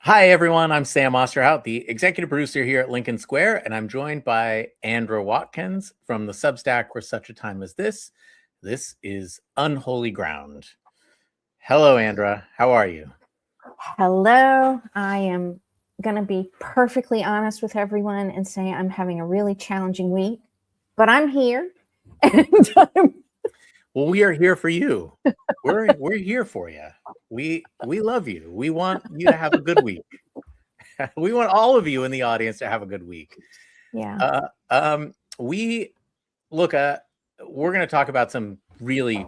Hi, everyone. I'm Sam Osterhout, the executive producer here at Lincoln Square, and I'm joined by Andra Watkins from the Substack For Such a Time as This. This is Unholy Ground. Hello, Andra. How are you? Hello. I am going to be perfectly honest with everyone and say I'm having a really challenging week, but I'm here. Well, we are here for you. We're here for you. We love you. We want you to have a good week. We want all of you in the audience to have a good week. Yeah. We're going to talk about some really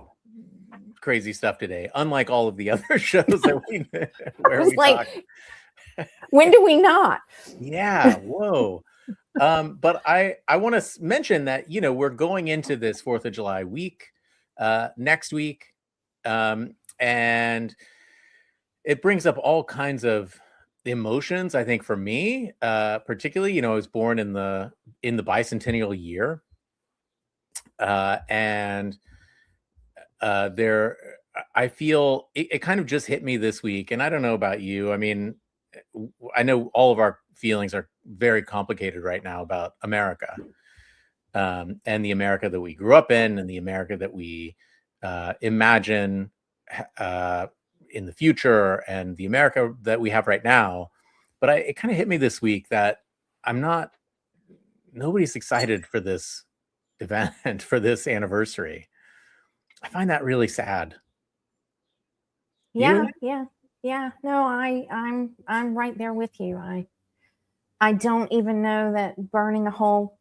crazy stuff today, unlike all of the other shows that we talk. When do we not? Yeah, whoa. But I want to mention that, we're going into this 4th of July week next week. And it brings up all kinds of emotions, I think, for me, particularly, I was born in the bicentennial year. I feel it kind of just hit me this week. And I don't know about you. I mean, I know all of our feelings are very complicated right now about America, and the America that we grew up in and the America that we imagine in the future and the America that we have right now. But it kind of hit me this week that nobody's excited for this event, for this anniversary. I find that really sad. Yeah. No, I'm right there with you. I don't even know that burning a whole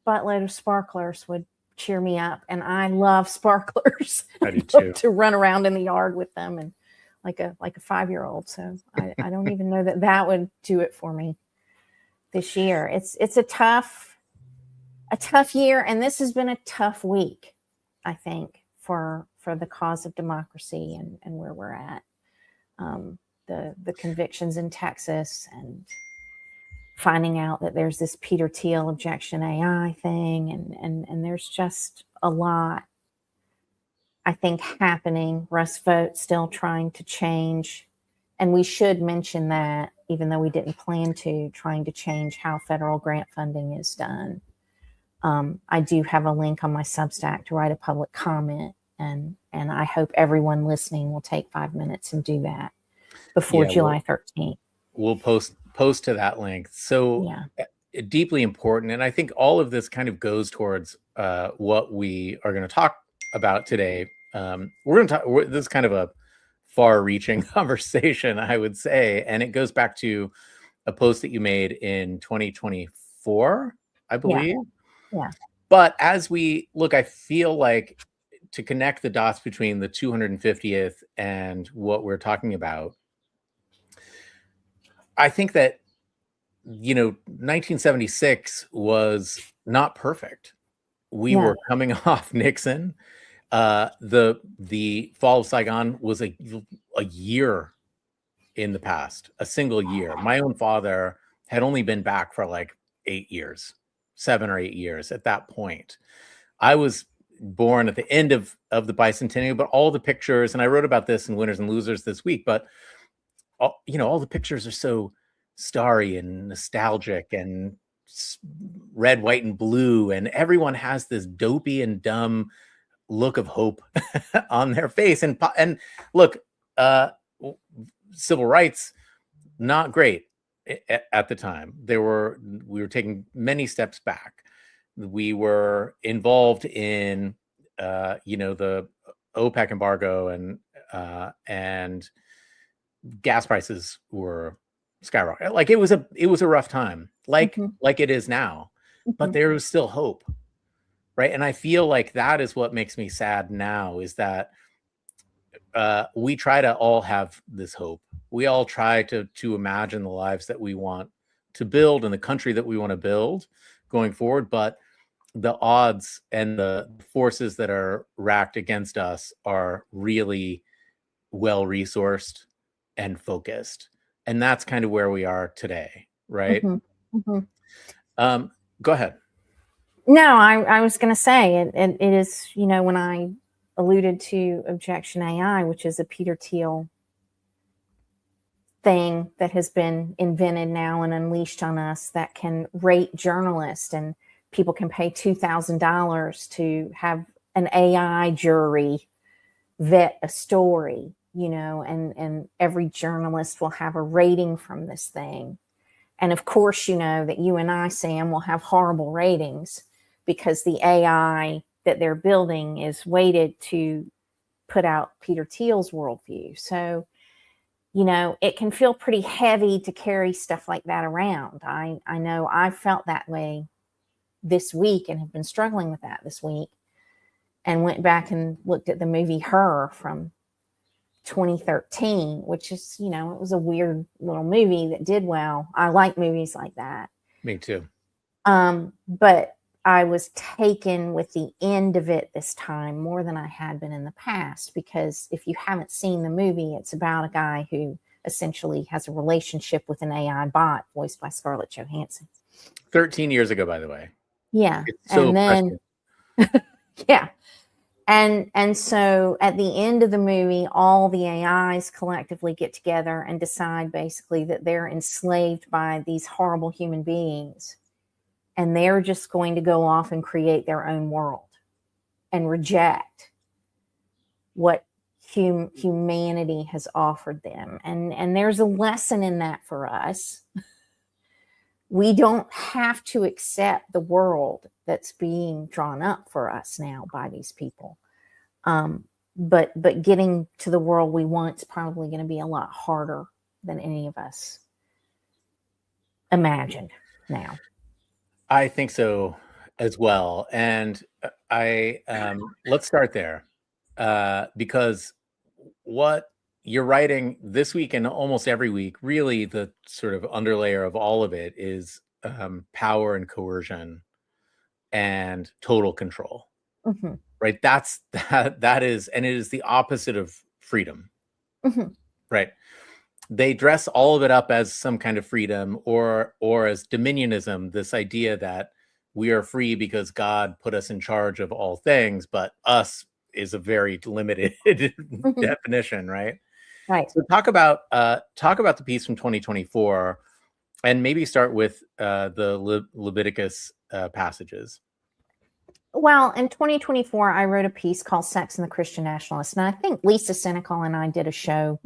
buttload of sparklers would cheer me up, and I love sparklers. I do too. To run around in the yard with them and like a 5-year-old. So I don't even know that would do it for me this year. It's a tough year, and this has been a tough week, I think, for the cause of democracy and where we're at. The convictions in Texas and finding out that there's this Peter Thiel objection AI thing, and there's just a lot, I think, happening. Russ Vogt still trying to change, and we should mention that, even though we didn't plan to, trying to change how federal grant funding is done. I do have a link on my Substack to write a public comment, and I hope everyone listening will take 5 minutes and do that before July 13th. We'll post to that link. So deeply important. And I think all of this kind of goes towards what we are going to talk about today. We're going to talk, this is kind of a far-reaching conversation, I would say. And it goes back to a post that you made in 2024, I believe. Yeah. But as we look, I feel like to connect the dots between the 250th and what we're talking about, I think that, 1976 was not perfect. We were coming off Nixon. The fall of Saigon was a year in the past, a single year. My own father had only been back for like 8 years, 7 or 8 years at that point. I was born at the end of the bicentennial, but all the pictures, and I wrote about this in Winners and Losers this week, but all the pictures are so starry and nostalgic and red, white, and blue, and everyone has this dopey and dumb look of hope on their face. And look, civil rights, not great at the time. We were taking many steps back. We were involved in the OPEC embargo, and gas prices were skyrocketing. Like it was a rough time, like it is now, but there was still hope, right? And I feel like that is what makes me sad now, is that we try to all have this hope. We all try to imagine the lives that we want to build and the country that we want to build going forward, but the odds and the forces that are racked against us are really well resourced and focused. And that's kind of where we are today, right? Go ahead. No, I was going to say it is, when I alluded to objection AI, which is a Peter Thiel thing that has been invented now and unleashed on us that can rate journalists, and people can pay $2,000 to have an AI jury vet a story, and every journalist will have a rating from this thing. And of course, that you and I, Sam, will have horrible ratings because the AI that they're building is weighted to put out Peter Thiel's worldview. So, it can feel pretty heavy to carry stuff like that around. I know I felt that way this week and have been struggling with that this week, and went back and looked at the movie Her from 2013, which is, it was a weird little movie that did well. I like movies like that. Me too. But I was taken with the end of it this time more than I had been in the past, because if you haven't seen the movie, it's about a guy who essentially has a relationship with an AI bot voiced by Scarlett Johansson. 13 years ago, by the way. Yeah. It's so and then, yeah. And so at the end of the movie, all the AIs collectively get together and decide basically that they're enslaved by these horrible human beings. And they're just going to go off and create their own world and reject what humanity has offered them. And there's a lesson in that for us. We don't have to accept the world that's being drawn up for us now by these people. But getting to the world we want is probably going to be a lot harder than any of us imagined now. I think so as well. And let's start there, because what you're writing this week and almost every week, really the sort of underlayer of all of it is power and coercion and total control. Mm-hmm. Right? That is, and it is the opposite of freedom. Mm-hmm. Right? They dress all of it up as some kind of freedom or as dominionism, this idea that we are free because God put us in charge of all things, but us is a very limited Mm-hmm. definition, right? Right. So talk about the piece from 2024, and maybe start with the Leviticus passages. Well, in 2024, I wrote a piece called Sex and the Christian Nationalist. And I think Lisa Senecal and I did a show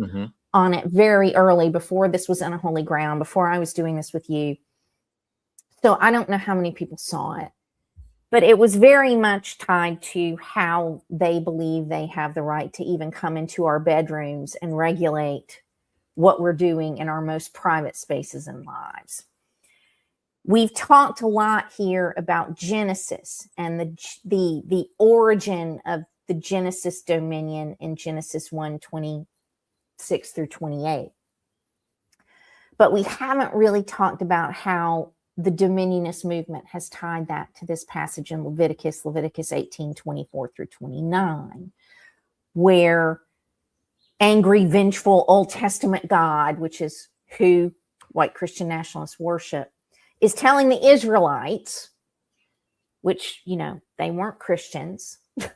on it very early, before this was Unholy Ground, before I was doing this with you. So I don't know how many people saw it, but it was very much tied to how they believe they have the right to even come into our bedrooms and regulate what we're doing in our most private spaces and lives. We've talked a lot here about Genesis and the origin of the Genesis dominion in Genesis 1:26 through 28. But we haven't really talked about how the dominionist movement has tied that to this passage in Leviticus 18:24 through 29, where angry, vengeful Old Testament God, which is who white Christian nationalists worship, is telling the Israelites, which, they weren't Christians. There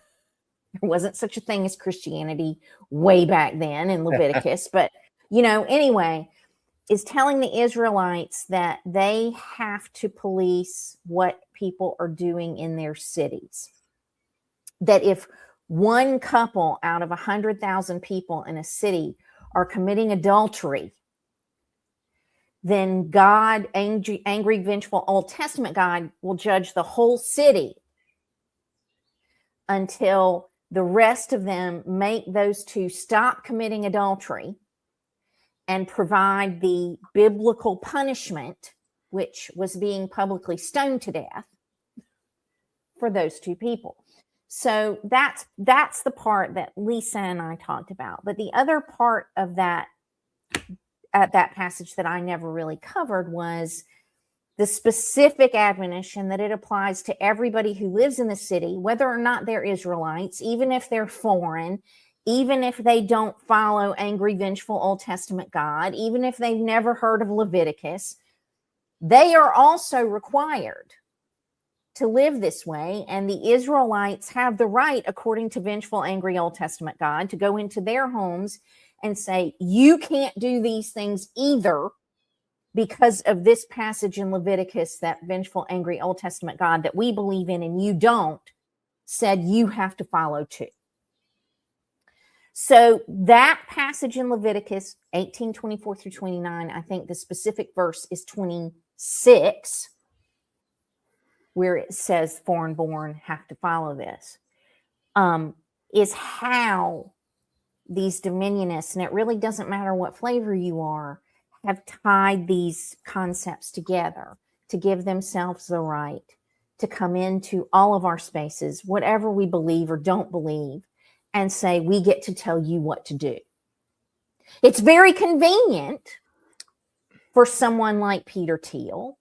wasn't such a thing as Christianity way back then in Leviticus. But, anyway, is telling the Israelites that they have to police what people are doing in their cities. That if one couple out of 100,000 people in a city are committing adultery, then God, angry, vengeful Old Testament God, will judge the whole city until the rest of them make those two stop committing adultery and provide the biblical punishment, which was being publicly stoned to death, for those two people. So that's the part that Lisa and I talked about. But the other part of that passage that I never really covered was the specific admonition that it applies to everybody who lives in the city, whether or not they're Israelites, even if they're foreign, even if they don't follow angry, vengeful Old Testament God, even if they've never heard of Leviticus, they are also required to live this way. And the Israelites have the right, according to vengeful, angry Old Testament God, to go into their homes and say, you can't do these things either because of this passage in Leviticus, that vengeful, angry Old Testament God that we believe in and you don't, said you have to follow too. So that passage in Leviticus 18:24 through 29, I think the specific verse is 26, where it says foreign born have to follow this, is how these dominionists, and it really doesn't matter what flavor you are, have tied these concepts together to give themselves the right to come into all of our spaces, whatever we believe or don't believe, and say, we get to tell you what to do. It's very convenient for someone like Peter Thiel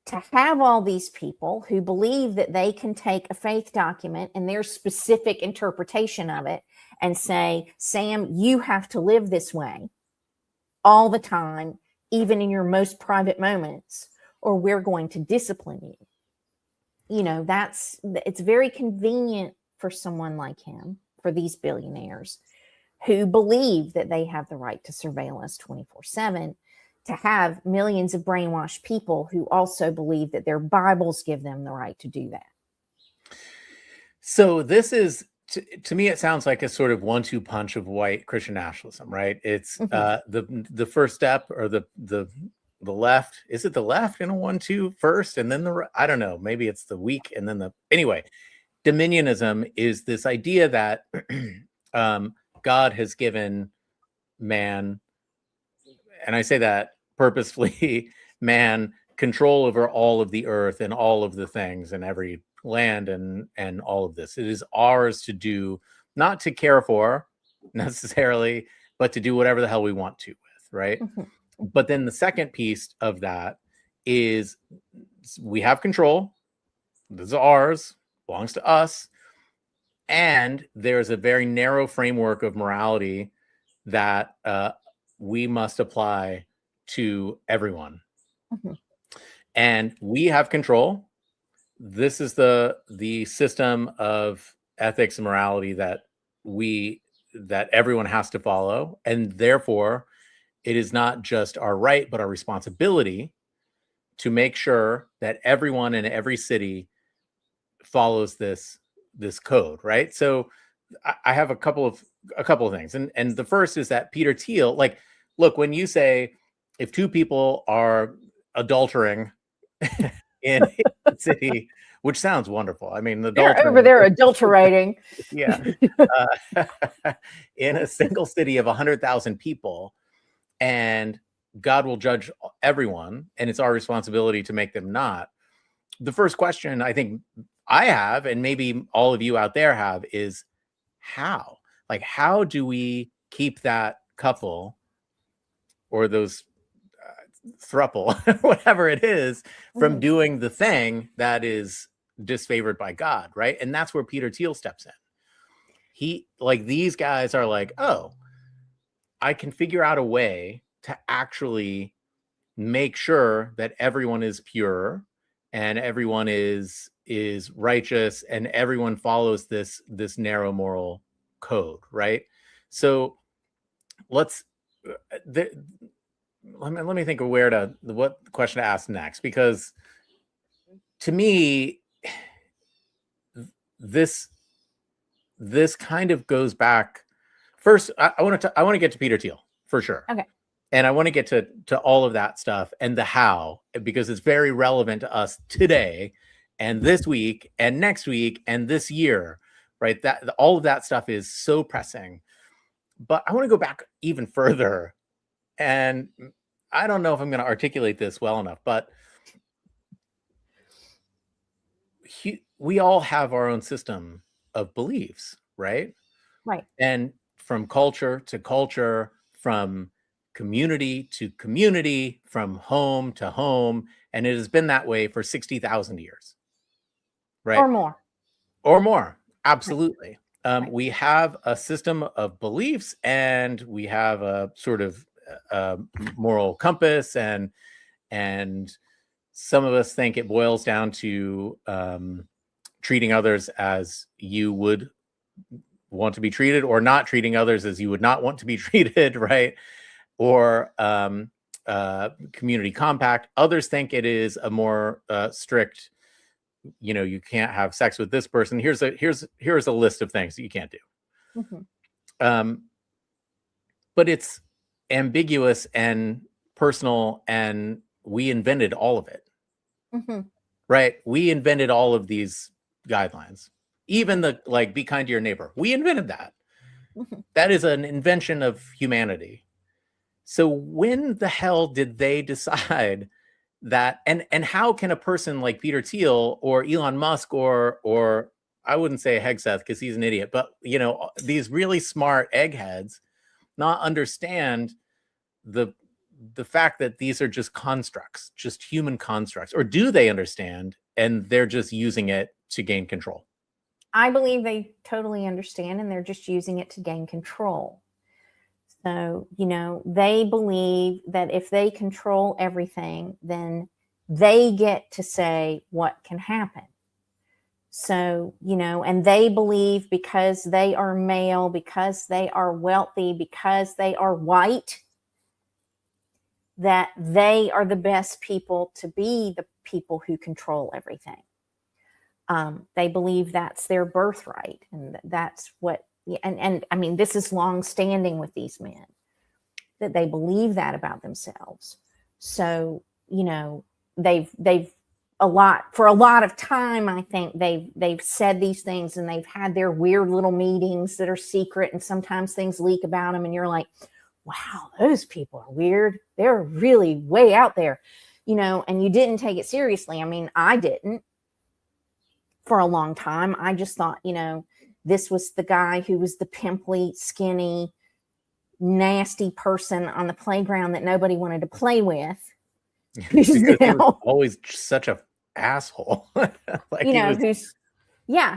to have all these people who believe that they can take a faith document and their specific interpretation of it and say, Sam, you have to live this way all the time, even in your most private moments, or we're going to discipline you. You know, it's very convenient for someone like him, for these billionaires who believe that they have the right to surveil us 24/7, to have millions of brainwashed people who also believe that their Bibles give them the right to do that. So this is, to me, it sounds like a sort of 1-2 punch of white Christian nationalism, right? It's the first step, or the left. Is it the left in a 1-2 first, and then I don't know. Maybe it's the weak, and then anyway. Dominionism is this idea that God has given man, and I say that purposefully, man, control over all of the earth and all of the things and every land and all of this. It is ours to do, not to care for necessarily, but to do whatever the hell we want to with, right? But then the second piece of that is we have control. This is ours, belongs to us. And there's a very narrow framework of morality that we must apply to everyone. And we have control. This is the system of ethics and morality that everyone has to follow. And therefore, it is not just our right, but our responsibility to make sure that everyone in every city follows this code, right? So I have a couple of things, and the first is that Peter Thiel, like, look, when you say if two people are adultering in a city, which sounds wonderful. I mean, they're over there adulterating. Yeah, in a single city of 100,000 people, and God will judge everyone, and it's our responsibility to make them not. The first question I think I have, and maybe all of you out there have, is how? Like, how do we keep that couple or those throuple, whatever it is, from doing the thing that is disfavored by God, right? And that's where Peter Thiel steps in. These guys are like, oh, I can figure out a way to actually make sure that everyone is pure and everyone is righteous and everyone follows this narrow moral code, right? So let me think of what question to ask next, because to me this kind of goes back. First, I want to get to Peter Thiel for sure. Okay. And I want to get to all of that stuff and the how, because it's very relevant to us today and this week and next week and this year, right? That all of that stuff is so pressing. But I want to go back even further, and I don't know if I'm going to articulate this well enough, but we all have our own system of beliefs, right? Right. And from culture to culture, from community to community, from home to home, and it has been that way for 60,000 years, right? Or more, absolutely. Right. We have a system of beliefs, and we have a sort of moral compass, and some of us think it boils down to treating others as you would want to be treated, or not treating others as you would not want to be treated, right? Or community compact. Others think it is a more strict, you can't have sex with this person. Here's a list of things that you can't do. But it's ambiguous and personal, and we invented all of it. Right? We invented all of these guidelines. Even the be kind to your neighbor. We invented that. That is an invention of humanity. So when the hell did they decide that? And how can a person like Peter Thiel or Elon Musk or I wouldn't say Hegseth because he's an idiot, but these really smart eggheads not understand the fact that these are just constructs, just human constructs? Or do they understand and they're just using it to gain control? I believe they totally understand, and they're just using it to gain control. So, they believe that if they control everything, then they get to say what can happen. So, and they believe because they are male, because they are wealthy, because they are white, that they are the best people to be the people who control everything. They believe that's their birthright, and that's what, and I mean, this is long standing with these men, that they believe that about themselves. So, they've for a lot of time, I think they've said these things, and they've had their weird little meetings that are secret, and sometimes things leak about them, and you're like, wow, those people are weird. They're really way out there, and you didn't take it seriously. I mean, I didn't for a long time. I just thought, this was the guy who was the pimply, skinny, nasty person on the playground that nobody wanted to play with. Because he was always such a asshole.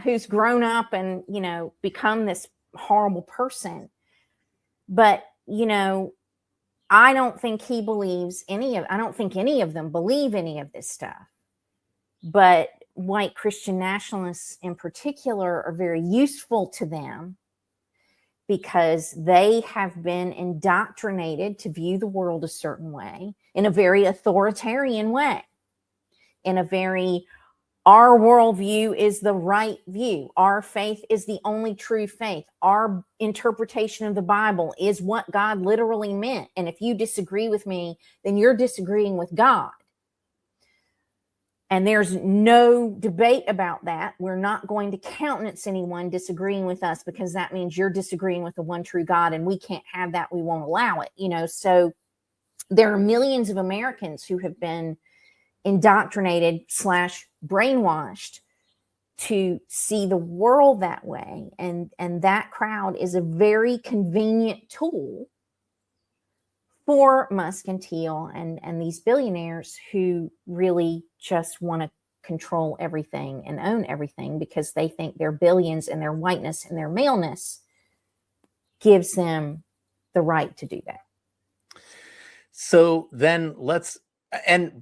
who's grown up and, become this horrible person. But, I don't think he believes I don't think any of them believe any of this stuff. But white Christian nationalists in particular are very useful to them, because they have been indoctrinated to view the world a certain way, in a very authoritarian way, in a very, our worldview is the right view. Our faith is the only true faith. Our interpretation of the Bible is what God literally meant. And if you disagree with me, then you're disagreeing with God. And there's no debate about that. We're not going to countenance anyone disagreeing with us, because that means you're disagreeing with the one true God, and we can't have that. We won't allow it. So there are millions of Americans who have been indoctrinated / brainwashed to see the world that way. And that crowd is a very convenient tool for Musk and Thiel and these billionaires who really just want to control everything and own everything, because they think their billions and their whiteness and their maleness gives them the right to do that. So then and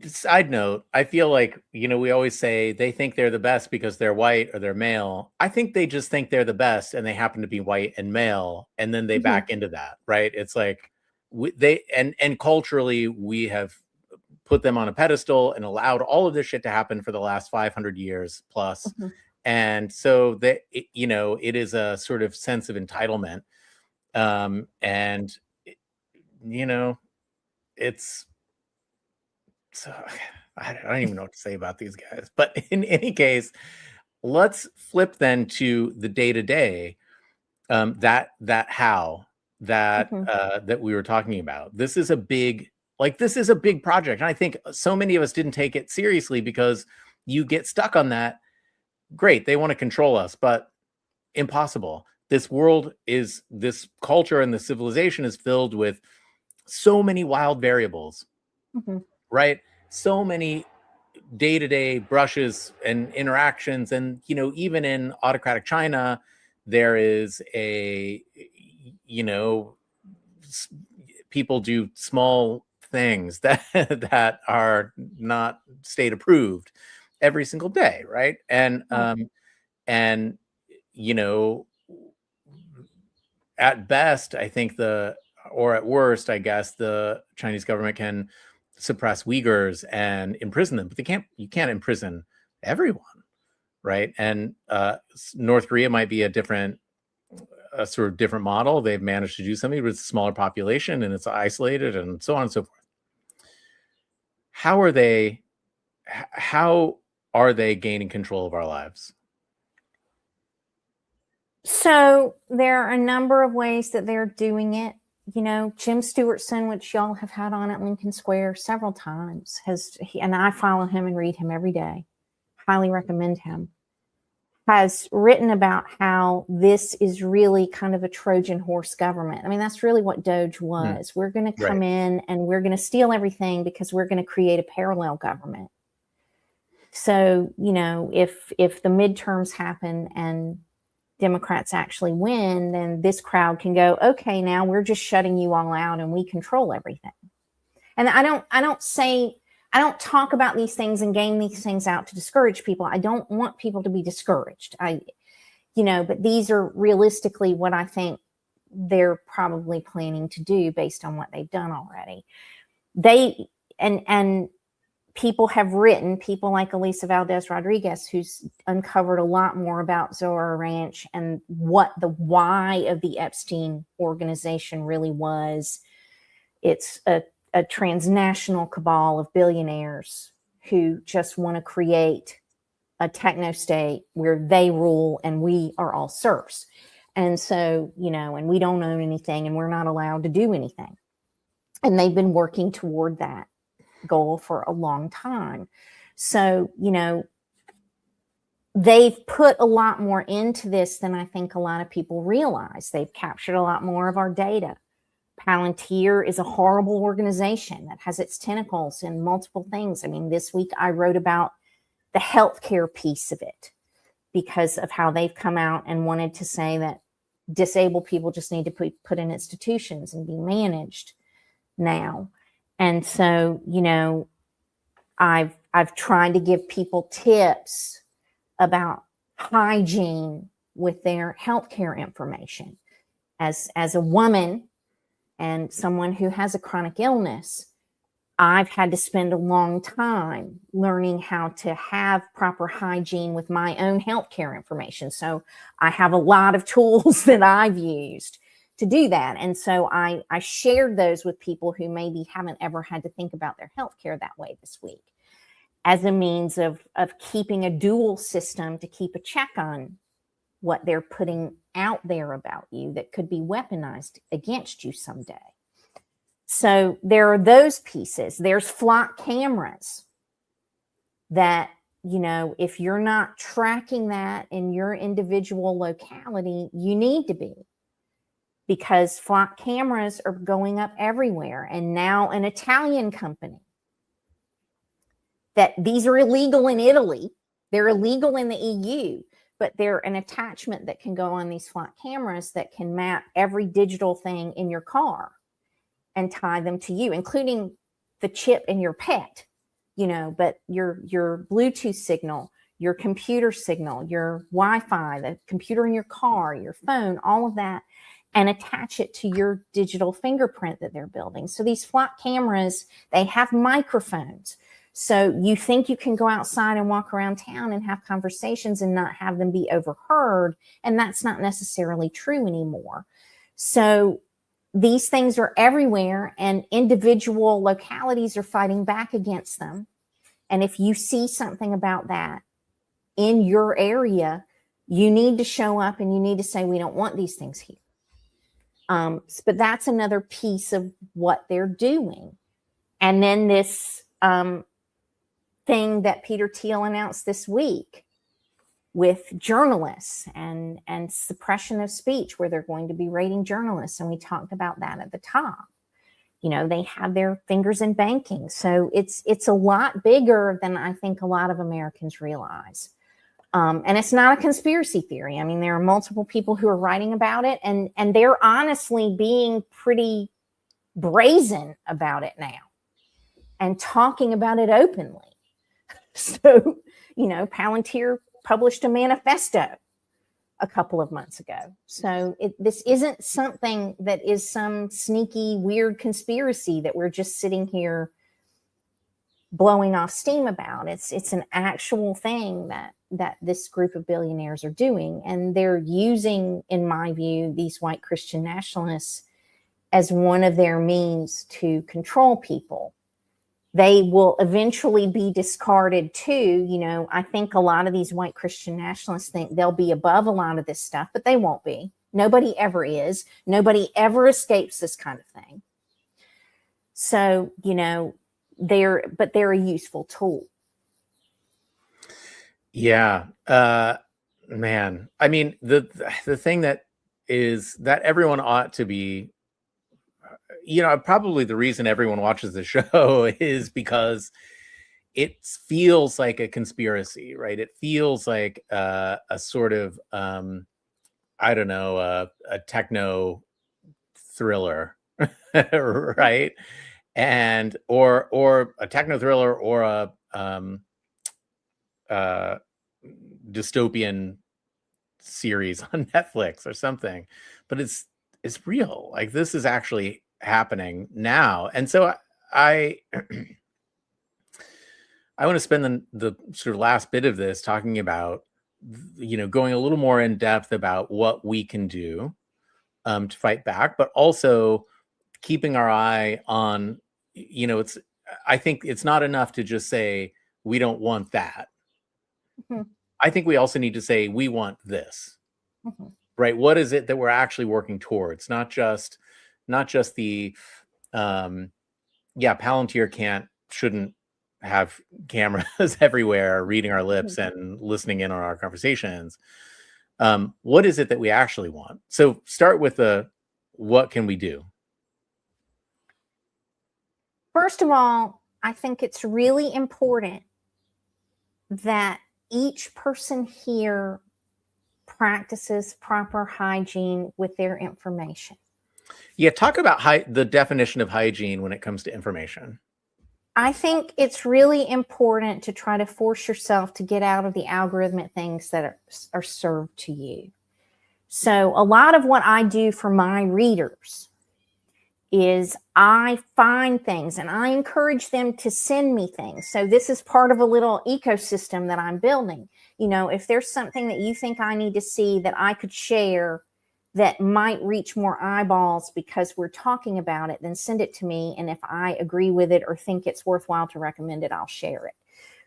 side note, I feel like, we always say they think they're the best because they're white or they're male. I think they just think they're the best and they happen to be white and male, and then they back into that, right? It's like and culturally we have put them on a pedestal and allowed all of this shit to happen for the last 500 years plus. And so it is a sort of sense of entitlement. And it's, so I don't even know what to say about these guys. But in any case, let's flip then to the day-to-day, that we were talking about. This is a big project. And I think so many of us didn't take it seriously, because you get stuck on that. Great, they want to control us, but impossible. This culture and the civilization is filled with so many wild variables, right? So many day-to-day brushes and interactions. And, even in autocratic China, there is people do small things that are not state approved every single day, right? And at best, I think or at worst, I guess the Chinese government can suppress Uyghurs and imprison them, but you can't imprison everyone, right? And North Korea might be a sort of different model. They've managed to do something with a smaller population and it's isolated and so on and so forth. How are they gaining control of our lives? So there are a number of ways that they're doing it. You know, Jim Stewartson, which y'all have had on at Lincoln Square several times, and I follow him and read him every day. Highly recommend him. Has written about how this is really kind of a Trojan horse government. I mean, that's really what Doge was. We're going to come in and we're going to steal everything because we're going to create a parallel government. So, you know, if the midterms happen and Democrats actually win, then this crowd can go, okay, now we're just shutting you all out and we control everything. And I don't talk about these things and game these things out to discourage people. I don't want people to be discouraged. But these are realistically what I think they're probably planning to do based on what they've done already. And people have written, people like Elisa Valdez Rodriguez, who's uncovered a lot more about Zohar Ranch and what the why of the Epstein organization really was. It's a transnational cabal of billionaires who just want to create a techno state where they rule and we are all serfs. And so, and we don't own anything and we're not allowed to do anything. And they've been working toward that goal for a long time. So, they've put a lot more into this than I think a lot of people realize. They've captured a lot more of our data. Palantir is a horrible organization that has its tentacles in multiple things. I mean, this week I wrote about the healthcare piece of it because of how they've come out and wanted to say that disabled people just need to be put in institutions and be managed now. And so, I've tried to give people tips about hygiene with their healthcare information. As a woman and someone who has a chronic illness, I've had to spend a long time learning how to have proper hygiene with my own healthcare information. So I have a lot of tools that I've used to do that. And so I shared those with people who maybe haven't ever had to think about their healthcare that way this week as a means of keeping a dual system to keep a check on what they're putting out there about you that could be weaponized against you someday. So there are those pieces. There's flock cameras that, if you're not tracking that in your individual locality, you need to be. Because flock cameras are going up everywhere. And now an Italian company, that these are illegal in Italy, they're illegal in the EU, but they're an attachment that can go on these flock cameras that can map every digital thing in your car and tie them to you, including the chip in your pet, but your Bluetooth signal, your computer signal, your Wi-Fi, the computer in your car, your phone, all of that, and attach it to your digital fingerprint that they're building. So these flock cameras, they have microphones. So you think you can go outside and walk around town and have conversations and not have them be overheard. And that's not necessarily true anymore. So these things are everywhere and individual localities are fighting back against them. And if you see something about that in your area, you need to show up and you need to say, we don't want these things here. But that's another piece of what they're doing. And then this thing that Peter Thiel announced this week with journalists and suppression of speech, where they're going to be rating journalists. And we talked about that at the top. They have their fingers in banking. So it's a lot bigger than I think a lot of Americans realize. And it's not a conspiracy theory. I mean, there are multiple people who are writing about it, and they're honestly being pretty brazen about it now and talking about it openly. So, Palantir published a manifesto a couple of months ago. So this isn't something that is some sneaky, weird conspiracy that we're just sitting here blowing off steam about. It's an actual thing that this group of billionaires are doing. And they're using, in my view, these white Christian nationalists as one of their means to control people. They will eventually be discarded too. You know, I think a lot of these white Christian nationalists think they'll be above a lot of this stuff, but they won't be. Nobody ever is. Nobody ever escapes this kind of thing. So, you know, they're a useful tool. Yeah. Man, I mean, the thing that is that everyone ought to be, you know, probably the reason everyone watches the show is because it feels like a conspiracy, right? It feels like a sort of, I don't know, a techno thriller, right? And or a techno thriller or a dystopian series on Netflix or something. But it's real. Like, this is actually happening now. And so I want to spend the sort of last bit of this talking about, you know, going a little more in depth about what we can do to fight back, but also keeping our eye on, you know, I think it's not enough to just say we don't want that. Mm-hmm. I think we also need to say we want this. Mm-hmm. Right? What is it that we're actually working towards? Not just the Palantir shouldn't have cameras everywhere reading our lips and listening in on our conversations. What is it that we actually want? So start with what can we do? First of all, I think it's really important that each person here practices proper hygiene with their information. Yeah, talk about the definition of hygiene when it comes to information. I think it's really important to try to force yourself to get out of the algorithmic things that are served to you. So a lot of what I do for my readers is I find things and I encourage them to send me things. So this is part of a little ecosystem that I'm building. You know, if there's something that you think I need to see that I could share that might reach more eyeballs because we're talking about it, then send it to me. And if I agree with it or think it's worthwhile to recommend it, I'll share it.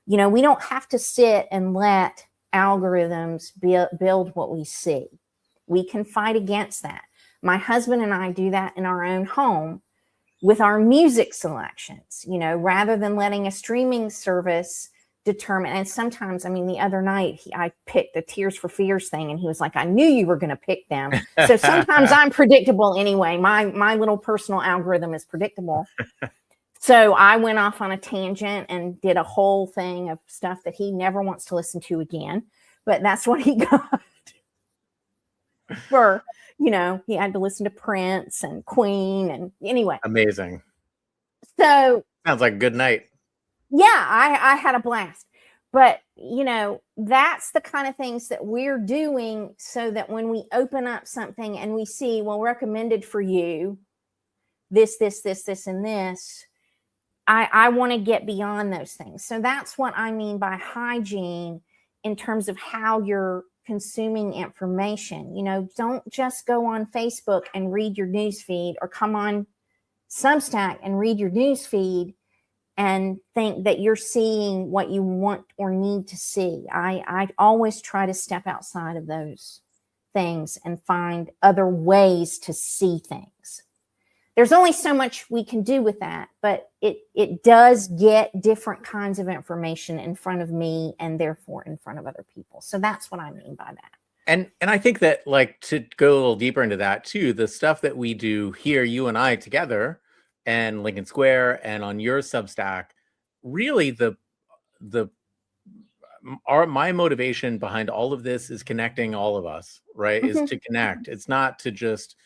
You know, we don't have to sit and let algorithms build what we see. We can fight against that. My husband and I do that in our own home with our music selections, you know, rather than letting a streaming service determine. And sometimes, I mean, the other night I picked the Tears for Fears thing and he was like, I knew you were going to pick them. So sometimes I'm predictable anyway. My little personal algorithm is predictable. So I went off on a tangent and did a whole thing of stuff that he never wants to listen to again. But that's what he got. For, you know, he had to listen to Prince and Queen and anyway. Amazing. So sounds like a good night. Yeah, I had a blast. But, you know, that's the kind of things that we're doing so that when we open up something and we see, well, recommended for you, this, and this, I want to get beyond those things. So that's what I mean by hygiene in terms of how you're consuming information. You know, don't just go on Facebook and read your news feed or come on Substack and read your news feed and think that you're seeing what you want or need to see. I always try to step outside of those things and find other ways to see things. There's only so much we can do with that, but it does get different kinds of information in front of me and therefore in front of other people. So that's what I mean by that. And I think that, like, to go a little deeper into that too, the stuff that we do here, you and I together, and Lincoln Square and on your Substack, really my motivation behind all of this is connecting all of us, right? Is to connect. It's not to just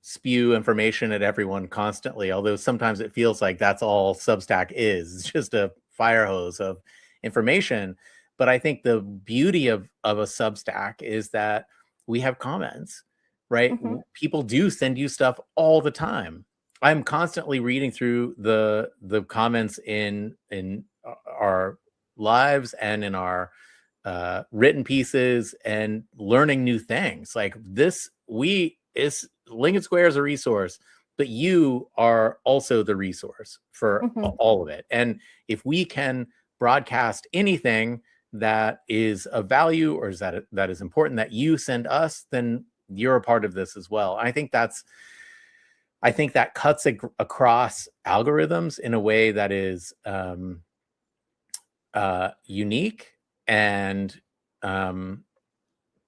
spew information at everyone constantly, although sometimes it feels like that's all Substack is. It's just a fire hose of information. But I think the beauty of a Substack is that we have comments, right? People do send you stuff all the time. I'm constantly reading through the comments in our lives and in our written pieces and learning new things. Like this, Lincoln Square is a resource, but you are also the resource for all of it. And if we can broadcast anything that is of value or that is important that you send us, then you're a part of this as well. I think that cuts across algorithms in a way that is unique and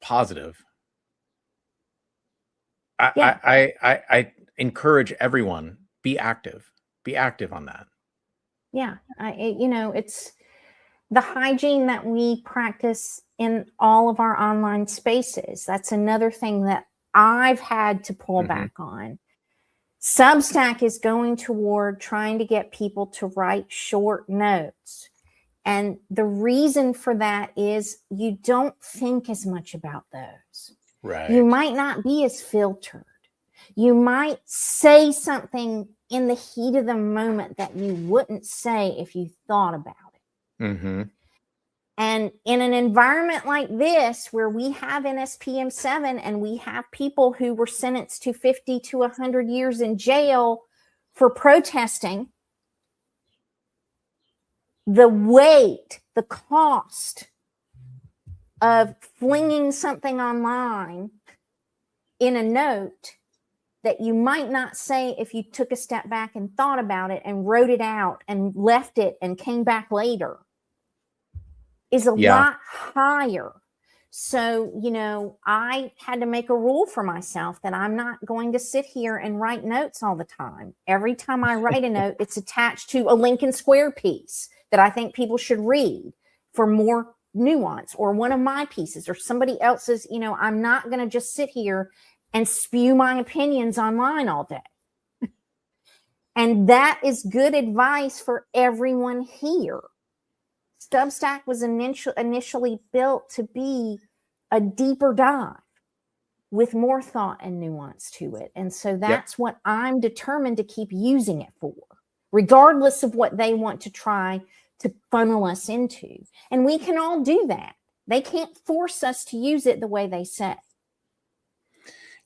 positive. I encourage everyone, be active on that. Yeah. It's the hygiene that we practice in all of our online spaces. That's another thing that I've had to pull back on. Substack is going toward trying to get people to write short notes. And the reason for that is you don't think as much about those. Right. You might not be as filtered. You might say something in the heat of the moment that you wouldn't say if you thought about it. And in an environment like this, where we have NSPM 7 and we have people who were sentenced to 50 to 100 years in jail for protesting, the weight, the cost of flinging something online in a note that you might not say if you took a step back and thought about it and wrote it out and left it and came back later is a lot higher. So, I had to make a rule for myself that I'm not going to sit here and write notes all the time. Every time I write a note, it's attached to a Lincoln Square piece that I think people should read for more nuance, or one of my pieces or somebody else's. I'm not going to just sit here and spew my opinions online all day. And that is good advice for everyone here. Substack was initially built to be a deeper dive with more thought and nuance to it. And so that's what I'm determined to keep using it for, regardless of what they want to try to funnel us into. And we can all do that. They can't force us to use it the way they say.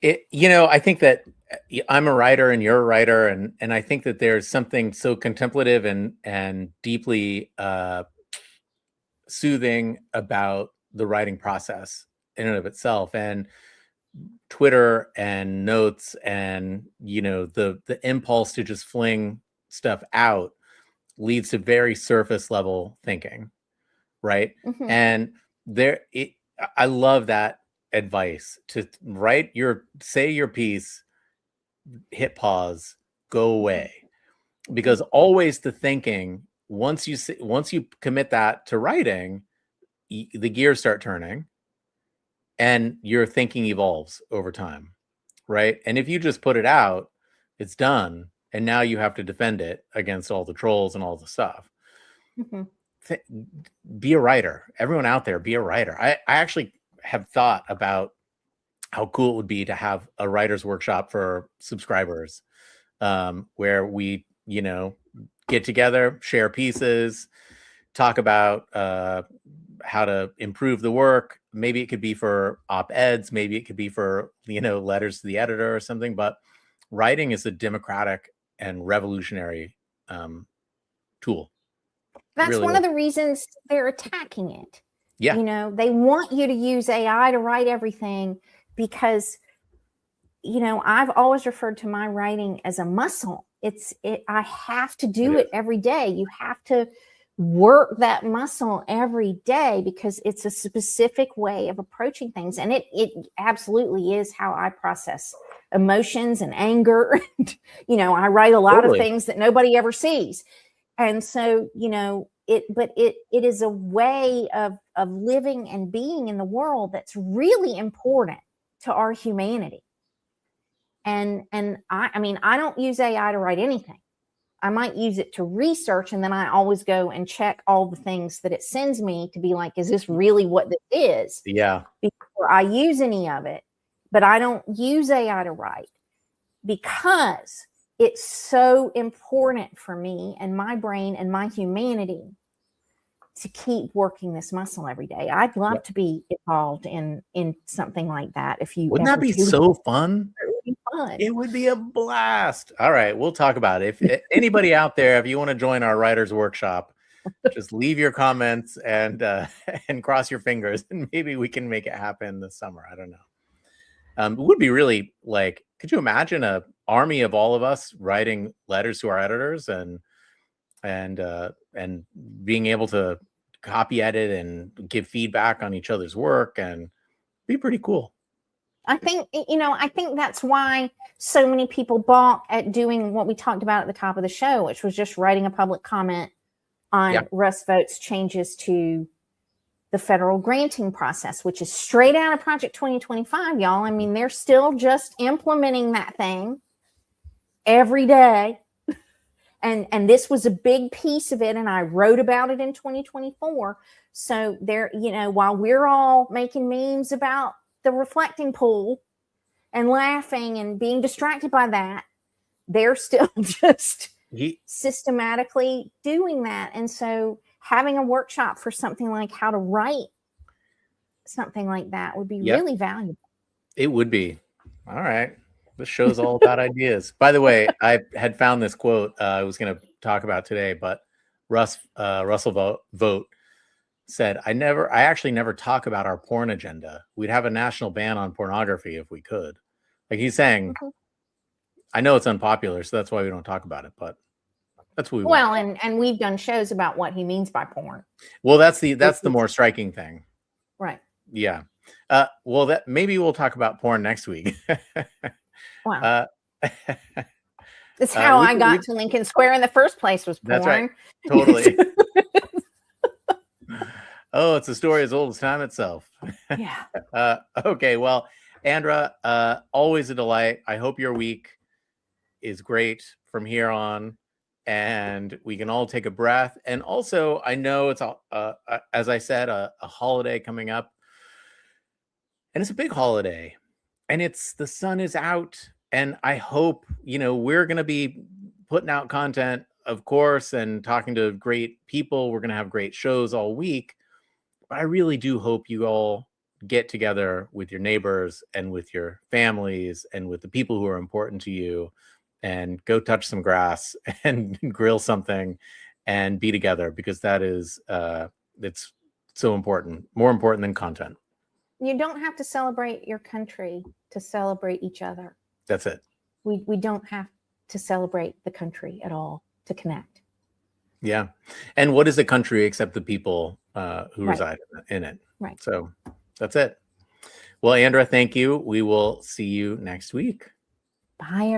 I think that I'm a writer and you're a writer. And I think that there's something so contemplative and deeply soothing about the writing process in and of itself. And Twitter and notes and, the impulse to just fling stuff out leads to very surface level thinking. Right. And I love that advice to say your piece, hit pause, go away, because always the thinking, once you commit that to writing, the gears start turning and your thinking evolves over time. Right. And if you just put it out, it's done. And now you have to defend it against all the trolls and all the stuff. Be a writer. Everyone out there, be a writer. I actually have thought about how cool it would be to have a writer's workshop for subscribers, where we, get together, share pieces, talk about how to improve the work. Maybe it could be for op-eds. Maybe it could be for, letters to the editor or something. But writing is a democratic and revolutionary tool. That's really one of the reasons they're attacking it. Yeah. They want you to use AI to write everything because, I've always referred to my writing as a muscle. I have to do it every day. You have to work that muscle every day because it's a specific way of approaching things. And it absolutely is how I process emotions and anger. I write a lot of things that nobody ever sees. And so, it is a way of living and being in the world that's really important to our humanity. And I don't use AI to write anything. I might use it to research, and then I always go and check all the things that it sends me to be like, is this really what this is? Yeah. Before I use any of it. But I don't use AI to write because it's so important for me and my brain and my humanity to keep working this muscle every day. I'd love to be involved in something like that. If you wouldn't that be so fun? It would be fun. It would be a blast. All right, we'll talk about it. If anybody out there, if you want to join our writers workshop, just leave your comments and cross your fingers, and maybe we can make it happen this summer. I don't know. It would be really like, could you imagine a army of all of us writing letters to our editors and being able to copy edit and give feedback on each other's work, and be pretty cool. I think that's why so many people balk at doing what we talked about at the top of the show, which was just writing a public comment on Russ Vought's changes to the federal granting process, which is straight out of Project 2025, y'all. I mean, they're still just implementing that thing every day. And this was a big piece of it, and I wrote about it in 2024. So there, while we're all making memes about the reflecting pool and laughing and being distracted by that, they're still just systematically doing that. And so having a workshop for something like how to write something like that would be really valuable. It would be. All right. This show's all about ideas. By the way, I had found this quote I was going to talk about today, but Russell Vogt said, I actually never talk about our porn agenda. We'd have a national ban on pornography if we could. Like, he's saying, I know it's unpopular, so that's why we don't talk about it, but that's what we want. And we've done shows about what he means by porn. Well, that's the more striking thing. Right. Yeah. Well, maybe we'll talk about porn next week. Wow. It's how I got to Lincoln Square in the first place, was porn. That's right. Totally. Oh, it's a story as old as time itself. Yeah. Okay. Well, Andra, always a delight. I hope your week is great from here on, and we can all take a breath. And also, I know it's as I said, a holiday coming up, and it's a big holiday, and the sun is out, and I hope we're going to be putting out content, of course, and talking to great people. We're going to have great shows all week, but I really do hope you all get together with your neighbors and with your families and with the people who are important to you, and go touch some grass and grill something and be together, because that is it's so important, more important than content. You don't have to celebrate your country to celebrate each other. That's it. We don't have to celebrate the country at all to connect. Yeah. And what is a country except the people who reside in it? Right. So that's it. Well, Andra, thank you. We will see you next week. Bye, everyone.